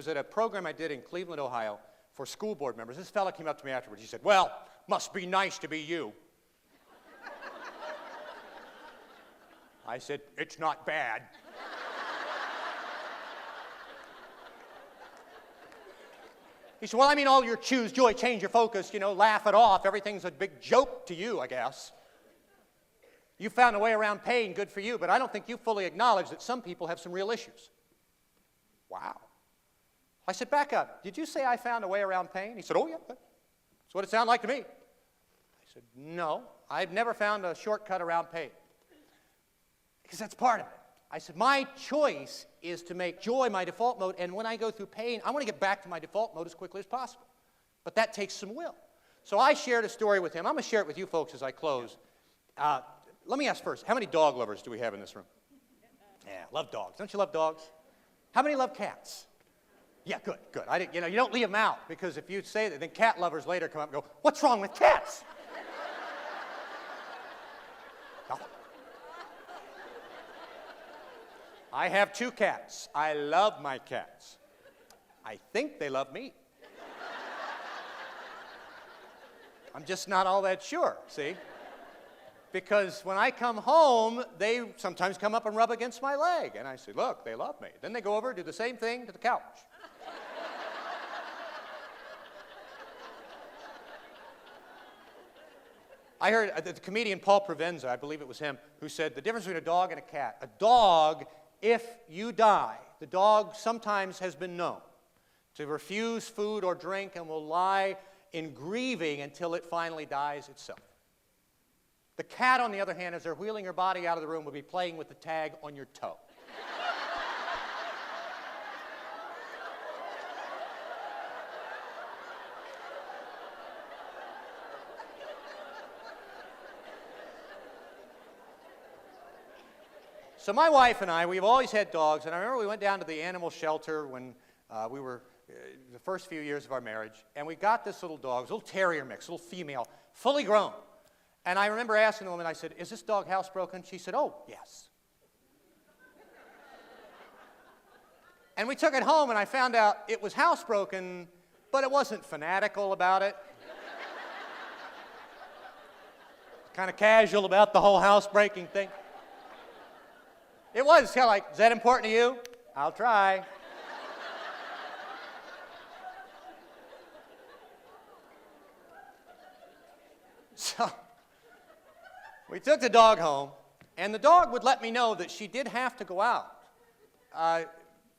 was at a program I did in Cleveland, Ohio, for school board members. This fella came up to me afterwards. He said, "Well, must be nice to be you." I said, "It's not bad." He said, "Well, I mean, all your choose joy, change your focus, laugh it off. Everything's a big joke to you, I guess. You found a way around pain, good for you, but I don't think you fully acknowledge that some people have some real issues." Wow. I said, "Back up. Did you say I found a way around pain?" He said, "Oh, yeah, that's what it sounded like to me." I said, "No, I've never found a shortcut around pain." Because that's part of it. I said, "My choice is to make joy my default mode, and when I go through pain, I want to get back to my default mode as quickly as possible. But that takes some will." So I shared a story with him. I'm going to share it with you folks as I close. Let me ask first, how many dog lovers do we have in this room? Yeah, love dogs. Don't you love dogs? How many love cats? Yeah, good. I didn't, you don't leave them out, because if you say that, then cat lovers later come up and go, "What's wrong with cats?" No. I have 2 cats. I love my cats. I think they love me. I'm just not all that sure, see? Because when I come home, they sometimes come up and rub against my leg. And I say, "Look, they love me." Then they go over and do the same thing to the couch. I heard the comedian Paul Provenza, I believe it was him, who said the difference between a dog and a cat. A dog, if you die, the dog sometimes has been known to refuse food or drink and will lie in grieving until it finally dies itself. The cat, on the other hand, as they're wheeling her body out of the room, will be playing with the tag on your toe. So my wife and I, we've always had dogs, and I remember we went down to the animal shelter when we were the first few years of our marriage, and we got this little dog, this little terrier mix, little female, fully grown. And I remember asking the woman, I said, "Is this dog housebroken?" She said, "Oh, yes." And we took it home, and I found out it was housebroken, but it wasn't fanatical about it. Kind of casual about the whole housebreaking thing. It was kind of like, "Is that important to you? I'll try." So we took the dog home, and the dog would let me know that she did have to go out.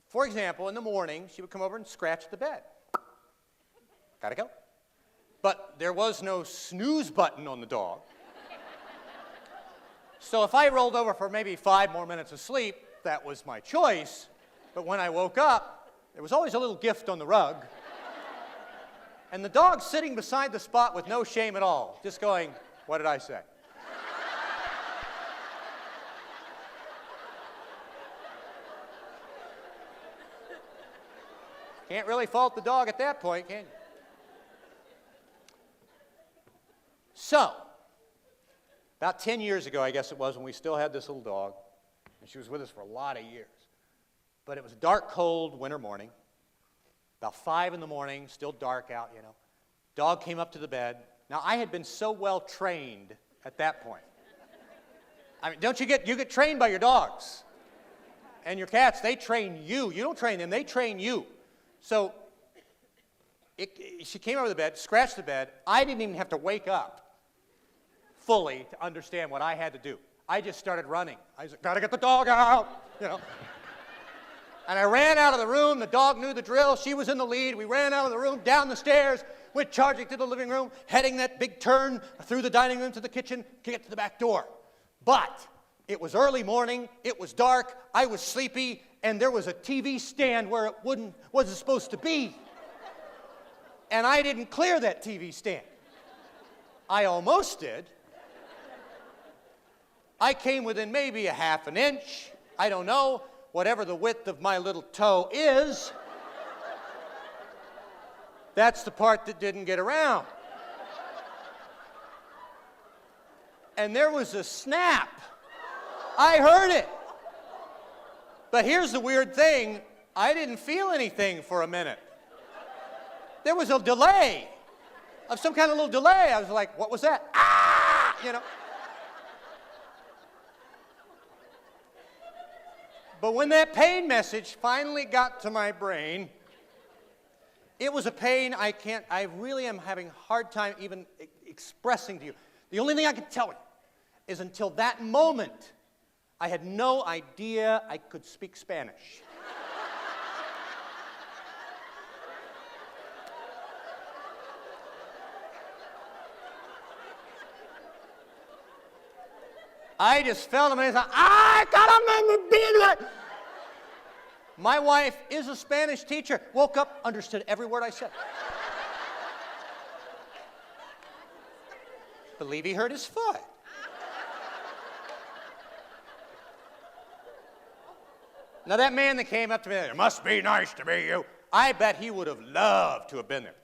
For example, in the morning, she would come over and scratch the bed. Gotta go. But there was no snooze button on the dog. So if I rolled over for maybe 5 more minutes of sleep, that was my choice. But when I woke up, there was always a little gift on the rug. And the dog sitting beside the spot with no shame at all, just going, "What did I say?" Can't really fault the dog at that point, can you? So, about 10 years ago, I guess it was, when we still had this little dog, and she was with us for a lot of years. But it was a dark, cold winter morning, about 5 in the morning, still dark out, Dog came up to the bed. Now, I had been so well trained at that point. I mean, you get trained by your dogs. And your cats, they train you. You don't train them, they train you. So, she came over the bed, scratched the bed. I didn't even have to wake up fully to understand what I had to do. I just started running. I was like, "Gotta get the dog out," And I ran out of the room. The dog knew the drill. She was in the lead. We ran out of the room, down the stairs, went charging to the living room, heading that big turn through the dining room to the kitchen to get to the back door. But it was early morning. It was dark. I was sleepy, and there was a TV stand where it wasn't supposed to be. And I didn't clear that TV stand. I almost did. I came within maybe a half an inch. I don't know. Whatever the width of my little toe is, that's the part that didn't get around. And there was a snap. I heard it. But here's the weird thing. I didn't feel anything for a minute. There was a delay, of some kind of little delay. I was like, what was that? Ah! You know. But when that pain message finally got to my brain, it was a pain I really am having a hard time even expressing to you. The only thing I can tell you is until that moment, I had no idea I could speak Spanish. I just felt him and I said, I got him. My wife is a Spanish teacher. Woke up, understood every word I said. Believe he hurt his foot. Now that man that came up to me, it must be nice to meet you. I bet he would have loved to have been there.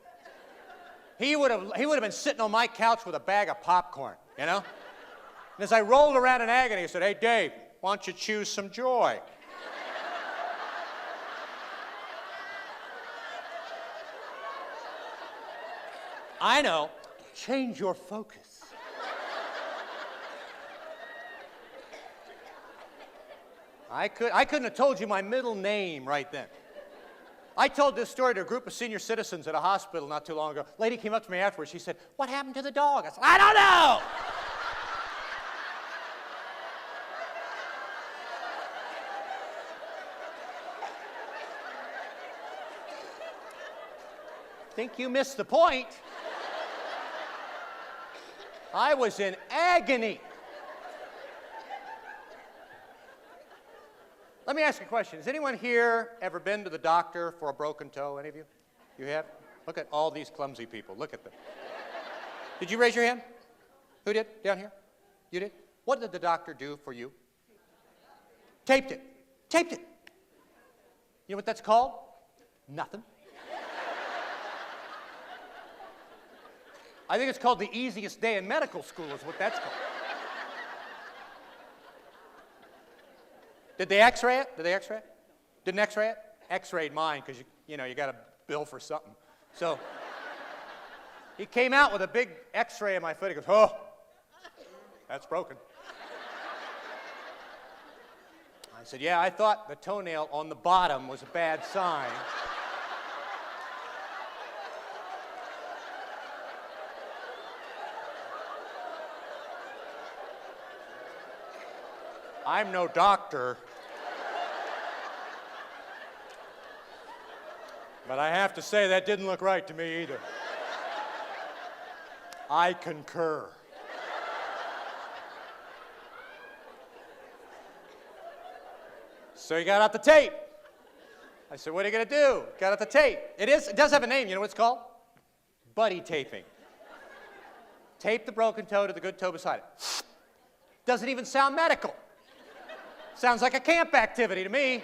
He would have been sitting on my couch with a bag of popcorn, you know? And as I rolled around in agony, I said, hey, Dave, why don't you choose some joy? I know. Change your focus. I couldn't have told you my middle name right then. I told this story to a group of senior citizens at a hospital not too long ago. A lady came up to me afterwards. She said, what happened to the dog? I said, I don't know. Think you missed the point. I was in agony. Let me ask you a question. Has anyone here ever been to the doctor for a broken toe? Any of you? You have? Look at all these clumsy people. Look at them. Did you raise your hand? Who did? Down here? You did? What did the doctor do for you? Taped it. Taped it. You know what that's called? Nothing. I think it's called the easiest day in medical school is what that's called. Did they x-ray it? Did they x-ray it? Didn't x-ray it? X-rayed mine because, you got a bill for something. So he came out with a big x-ray of my foot. He goes, oh, that's broken. I said, yeah, I thought the toenail on the bottom was a bad sign. I'm no doctor, but I have to say that didn't look right to me either. I concur. So he got out the tape. I said, what are you going to do? Got out the tape. It does have a name. You know what it's called? Buddy taping. Tape the broken toe to the good toe beside it. Doesn't even sound medical. Sounds like a camp activity to me.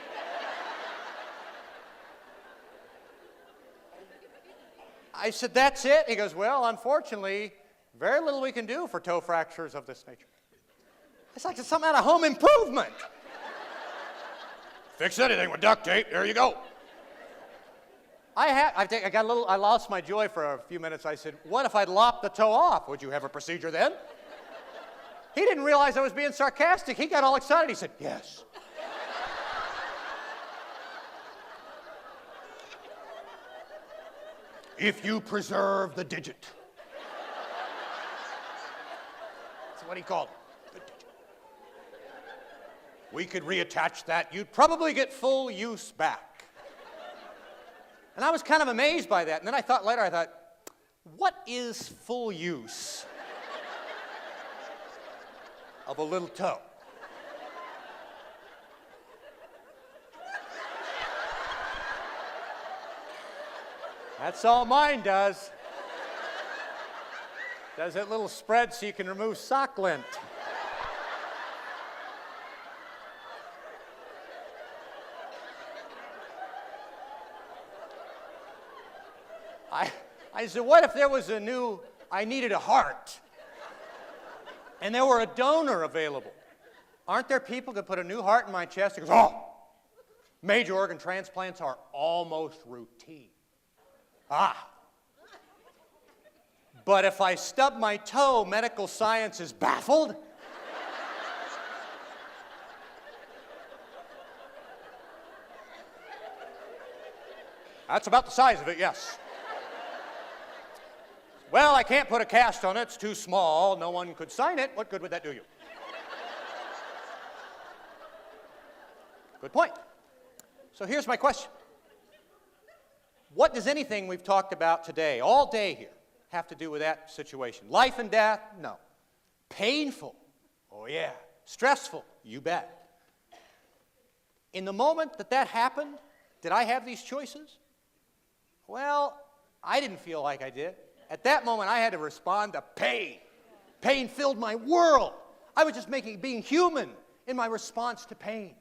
I said, that's it? He goes, well, unfortunately, very little we can do for toe fractures of this nature. It's like it's something out of Home Improvement. Fix anything with duct tape, there you go. I lost my joy for a few minutes. I said, what if I'd lopped the toe off? Would you have a procedure then? He didn't realize I was being sarcastic. He got all excited. He said, yes. If you preserve the digit. That's what he called it. The digit. We could reattach that. You'd probably get full use back. And I was kind of amazed by that. And then I thought, what is full use of a little toe? That's all mine does. Does that little spread so you can remove sock lint. I said, what if there was I needed a heart, and there were a donor available? Aren't there people that put a new heart in my chest? He goes, oh, Major organ transplants are almost routine. But if I stub my toe, medical science is baffled. That's about the size of it, yes. Well, I can't put a cast on it. It's too small. No one could sign it. What good would that do you? Good point. So here's my question. What does anything we've talked about today, all day here, have to do with that situation? Life and death? No. Painful? Oh, yeah. Stressful? You bet. In the moment that happened, did I have these choices? Well, I didn't feel like I did. At that moment, I had to respond to pain. Pain filled my world. I was just being human in my response to pain.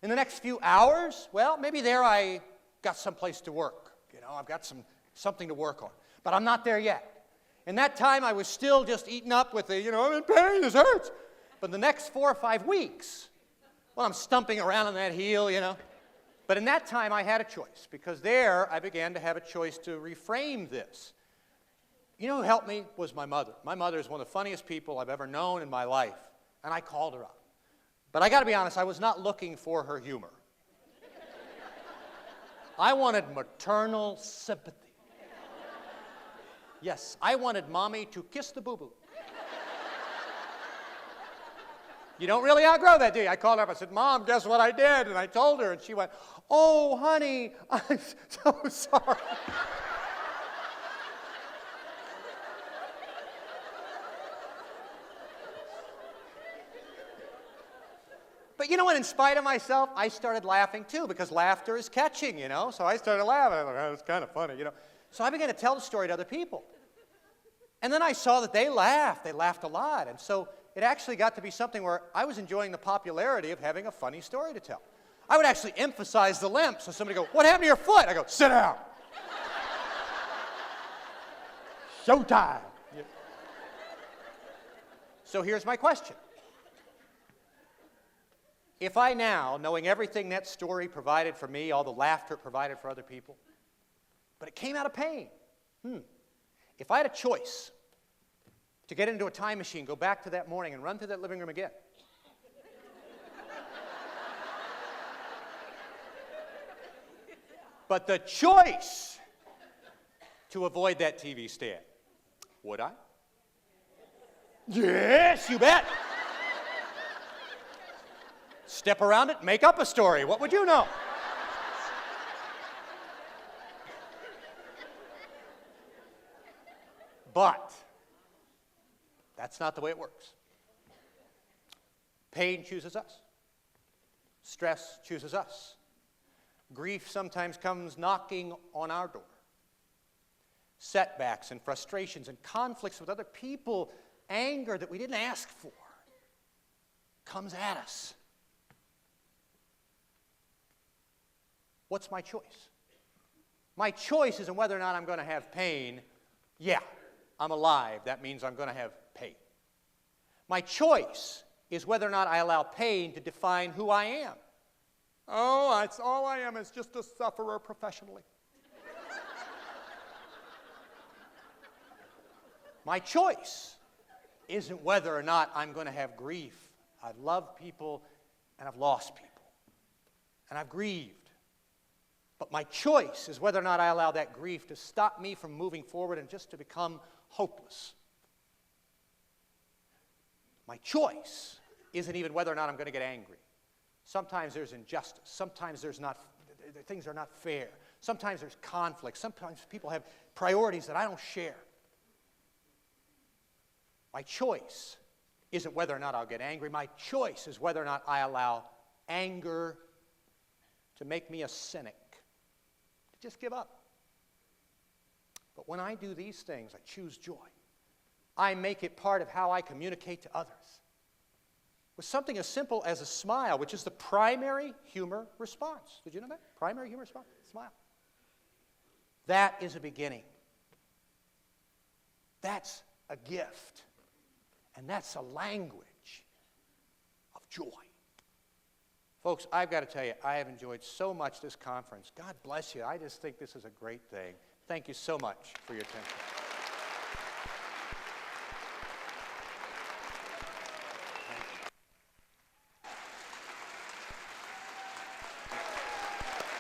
In the next few hours, well, maybe there I got someplace to work. I've got something to work on. But I'm not there yet. In that time, I was still just eaten up with I'm in pain, this hurts. But the next 4 or 5 weeks, well, I'm stumping around on that heel, But in that time, I had a choice, because there I began to have a choice to reframe this. You know who helped me was my mother. My mother is one of the funniest people I've ever known in my life, and I called her up. But I got to be honest, I was not looking for her humor. I wanted maternal sympathy. Yes, I wanted Mommy to kiss the boo-boo. You don't really outgrow that, do you? I called her up. I said, Mom, guess what I did? And I told her, and she went, oh, honey, I'm so sorry. But you know what? In spite of myself, I started laughing too, because laughter is catching, So I started laughing. I was like, oh, it's kind of funny, So I began to tell the story to other people. And then I saw that they laughed. They laughed a lot. And so it actually got to be something where I was enjoying the popularity of having a funny story to tell. I would actually emphasize the limp. So somebody would go, what happened to your foot? I go, sit down. Showtime. Yeah. So here's my question. If I now, knowing everything that story provided for me, all the laughter it provided for other people, but it came out of pain. If I had a choice to get into a time machine, go back to that morning and run through that living room again, but the choice to avoid that TV stand, would I? Yes, you bet. Step around it, make up a story. What would you know? But that's not the way it works. Pain chooses us. Stress chooses us. Grief sometimes comes knocking on our door. Setbacks and frustrations and conflicts with other people, anger that we didn't ask for, comes at us. What's my choice? My choice isn't whether or not I'm going to have pain. Yeah, I'm alive. That means I'm going to have pain. My choice is whether or not I allow pain to define who I am. Oh, that's all I am is just a sufferer professionally. My choice isn't whether or not I'm going to have grief. I've loved people and I've lost people. And I've grieved. But my choice is whether or not I allow that grief to stop me from moving forward and just to become hopeless. My choice isn't even whether or not I'm going to get angry. Sometimes there's injustice. Sometimes things are not fair. Sometimes there's conflict. Sometimes people have priorities that I don't share. My choice isn't whether or not I'll get angry. My choice is whether or not I allow anger to make me a cynic. Just give up. But when I do these things, I choose joy. I make it part of how I communicate to others. With something as simple as a smile, which is the primary humor response. Did you know that? Primary humor response, smile. That is a beginning. That's a gift. And that's a language of joy. Folks, I've got to tell you, I have enjoyed so much this conference. God bless you. I just think this is a great thing. Thank you so much for your attention.